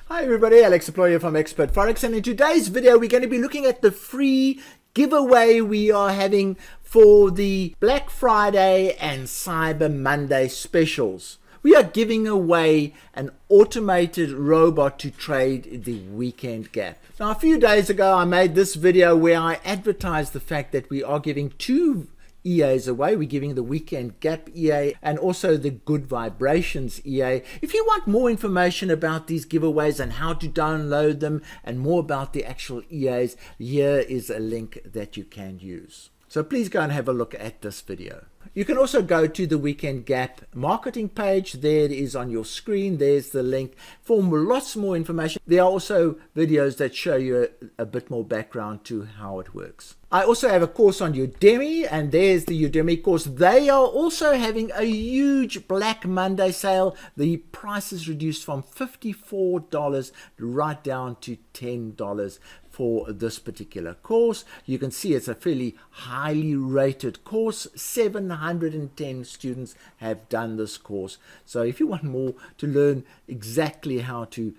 Hi everybody, Alex Employer from Expert Forex, and in today's video we're going to be looking at the free giveaway we are having for the Black Friday and Cyber Monday specials. We are giving away an automated robot to trade the weekend gap. Now, a few days ago I made this video where I advertised the fact that we are giving two EAs away. We're giving the weekend gap EA and also the good vibrations EA. If you want more information about these giveaways and how to download them and more about the actual EAs, here is a link that you can use. So please go and have a look at this video. You can also go to the Weekend Gap marketing page. There it is on your screen. There's the link for lots more information. There are also videos that show you a bit more background to how it works. I also have a course on Udemy, and there's the Udemy course. They are also having a huge Black Monday sale. The price is reduced from $54 right down to $10 for this particular course. You can see it's a fairly highly rated course. 710 students have done this course. So if you want more to learn exactly how to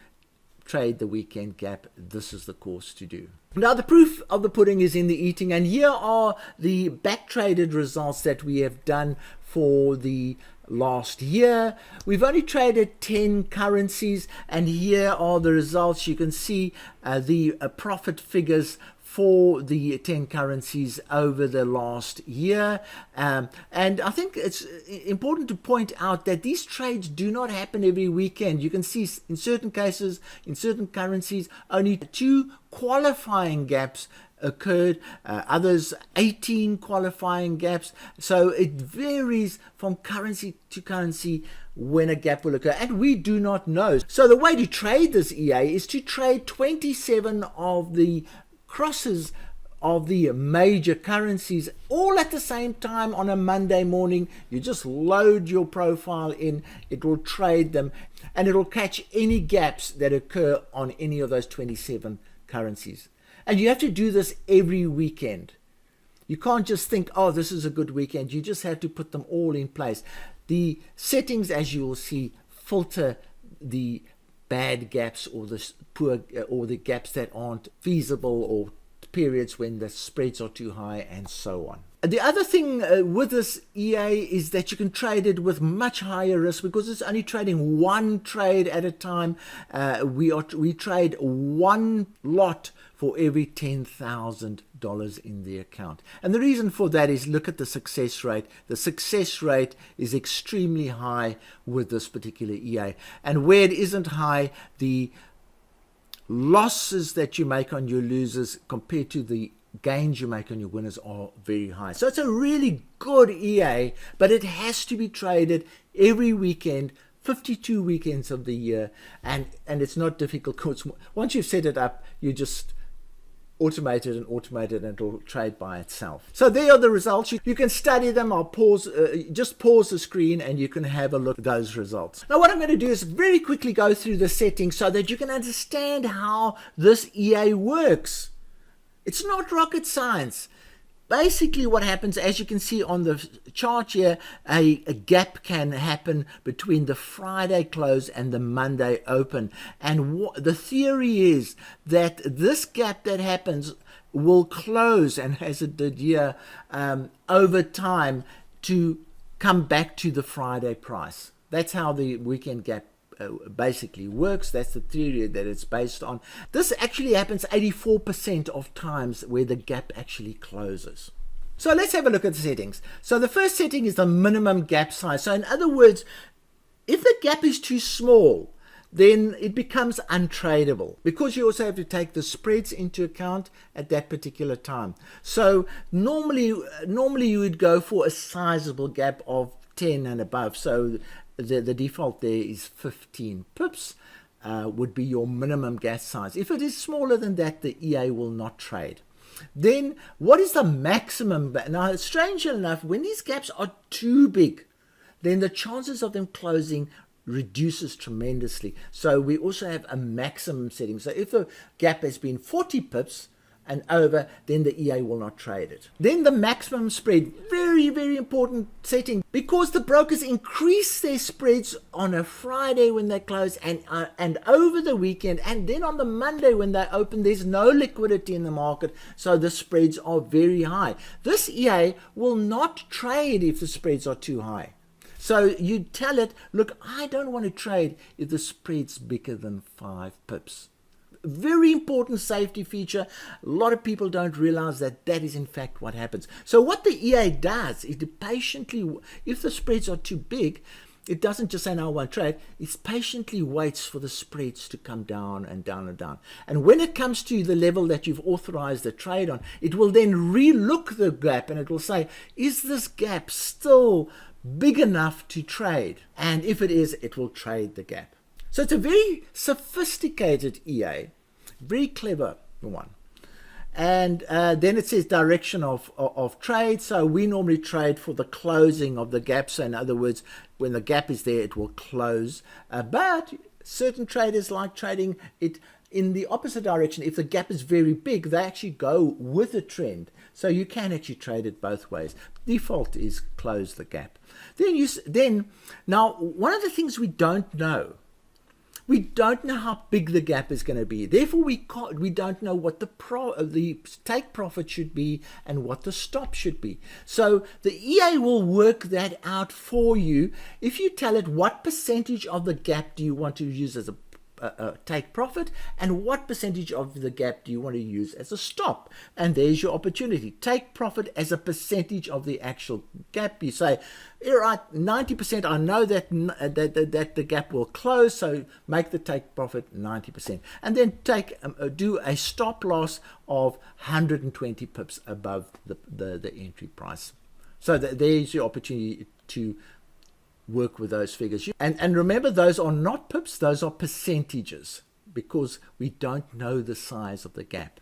trade the weekend gap, this is the course to do. Now, the proof of the pudding is in the eating, and here are the back traded results that we have done for the last year. We've only traded 10 currencies, and here are the results. You can see the profit figures for the 10 currencies over the last year. And I think it's important to point out that these trades do not happen every weekend. You can see in certain cases, in certain currencies, only 2 qualifying gaps occurred, others 18 qualifying gaps. So it varies from currency to currency when a gap will occur, and we do not know. So the way to trade this EA is to trade 27 of the crosses of the major currencies all at the same time on a Monday morning. You just load your profile in, it will trade them, and it will catch any gaps that occur on any of those 27 currencies. And you have to do this every weekend. You can't just think, oh, this is a good weekend. You just have to put them all in place. The settings, as you will see, filter the bad gaps or the poor or the gaps that aren't feasible, or periods when the spreads are too high, and so on. The other thing with this EA is that you can trade it with much higher risk because it's only trading one trade at a time. We trade one lot for every $10,000 in the account. And the reason for that is, look at the success rate. The success rate is extremely high with this particular EA. And where it isn't high, the losses that you make on your losers compared to the gains you make on your winners are very high. So it's a really good EA, but it has to be traded every weekend, 52 weekends of the year, and it's not difficult because once you've set it up, you just automate it and it'll trade by itself. So there are the results. You can study them. I'll pause, just pause the screen and you can have a look at those results. Now what I'm going to do is very quickly go through the settings so that you can understand how this EA works. It's not rocket science. Basically what happens, as you can see on the chart here, a gap can happen between the Friday close and the Monday open. And the theory is that this gap that happens will close, and as it did here, over time to come back to the Friday price. That's how the weekend gap basically works. That's the theory that it's based on. This actually happens 84% of times where the gap actually closes. So let's have a look at the settings. So the first setting is the minimum gap size. So in other words, if the gap is too small, then it becomes untradeable because you also have to take the spreads into account at that particular time. So normally you would go for a sizable gap of 10 and above. So the default there is 15 pips would be your minimum gap size. If it is smaller than that, the EA will not trade. Then what is the maximum? Now, strangely enough, when these gaps are too big, then the chances of them closing reduces tremendously. So we also have a maximum setting. So if the gap has been 40 pips, and over, then the EA will not trade it. Then the maximum spread, very, very important setting, because the brokers increase their spreads on a Friday when they close and over the weekend, and then on the Monday when they open, there's no liquidity in the market, so the spreads are very high. This EA will not trade if the spreads are too high. So you tell it, look, I don't want to trade if the spread's bigger than 5 pips. Very important safety feature. A lot of people don't realize that that is in fact what happens. So what the EA does is it patiently, if the spreads are too big, it doesn't just say, no, I won't trade. It patiently waits for the spreads to come down and down and down. And when it comes to the level that you've authorized the trade on, it will then re-look the gap and it will say, is this gap still big enough to trade? And if it is, it will trade the gap. So it's a very sophisticated EA, very clever one. And then it says direction of trade. So we normally trade for the closing of the gap. So in other words, when the gap is there, it will close. But certain traders like trading it in the opposite direction. If the gap is very big, they actually go with a trend. So you can actually trade it both ways. Default is close the gap. Now, one of the things we don't know how big the gap is going to be. Therefore, we don't know what the take profit should be and what the stop should be. So the EA will work that out for you. If you tell it what percentage of the gap do you want to use as a take profit, and what percentage of the gap do you want to use as a stop, and there's your opportunity. Take profit as a percentage of the actual gap. You say, all right, 90%, I know that the gap will close, so make the take profit 90%, and then do a stop loss of 120 pips above the entry price. So there's your opportunity to work with those figures. And remember, those are not pips, those are percentages, because we don't know the size of the gap.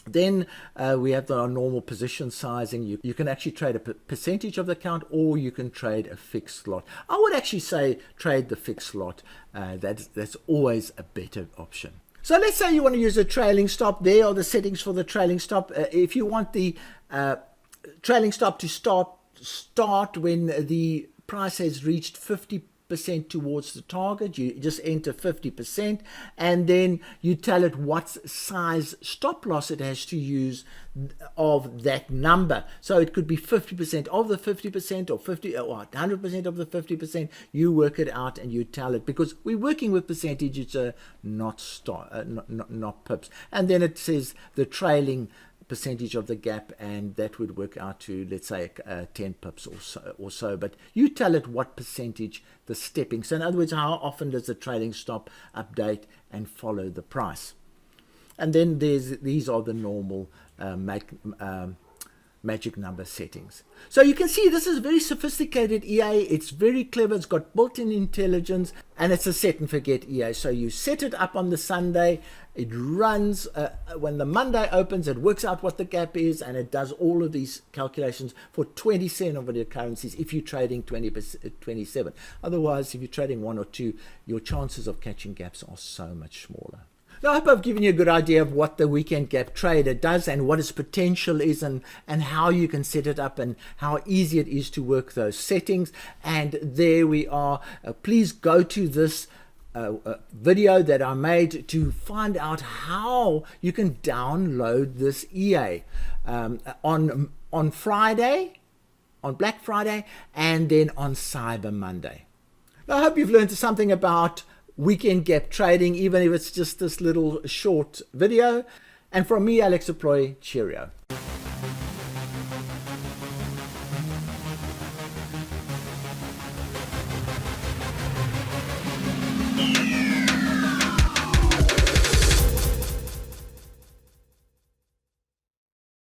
Then we have our normal position sizing. You can actually trade a percentage of the count, or you can trade a fixed lot. I would actually say trade the fixed lot. That's always a better option. So let's say you want to use a trailing stop. There are the settings for the trailing stop. If you want the trailing stop to start when the price has reached 50% towards the target, you just enter 50%, and then you tell it what size stop loss it has to use of that number. So it could be 50% of the 50%, or 50 or 100% of the 50%. You work it out and you tell it, because we're working with percentages, not pips. And then it says the trailing percentage of the gap, and that would work out to, let's say, 10 pips or so. But you tell it what percentage the stepping. So in other words, how often does the trailing stop update and follow the price? And then these are the normal magic number settings. So you can see this is a very sophisticated EA. It's very clever. It's got built-in intelligence, and it's a set and forget EA. So you set it up on the Sunday. It runs when the Monday opens. It works out what the gap is, and it does all of these calculations for 27 of the currencies if you're trading 27. Otherwise, if you're trading 1 or 2, your chances of catching gaps are so much smaller. Now, I hope I've given you a good idea of what the weekend gap trader does and what its potential is, and how you can set it up and how easy it is to work those settings. And there we are. Please go to this video that I made to find out how you can download this EA on Friday, on Black Friday, and then on Cyber Monday. Now, I hope you've learned something about weekend gap trading, even if it's just this little short video. And from me, Alex du Plooy, cheerio.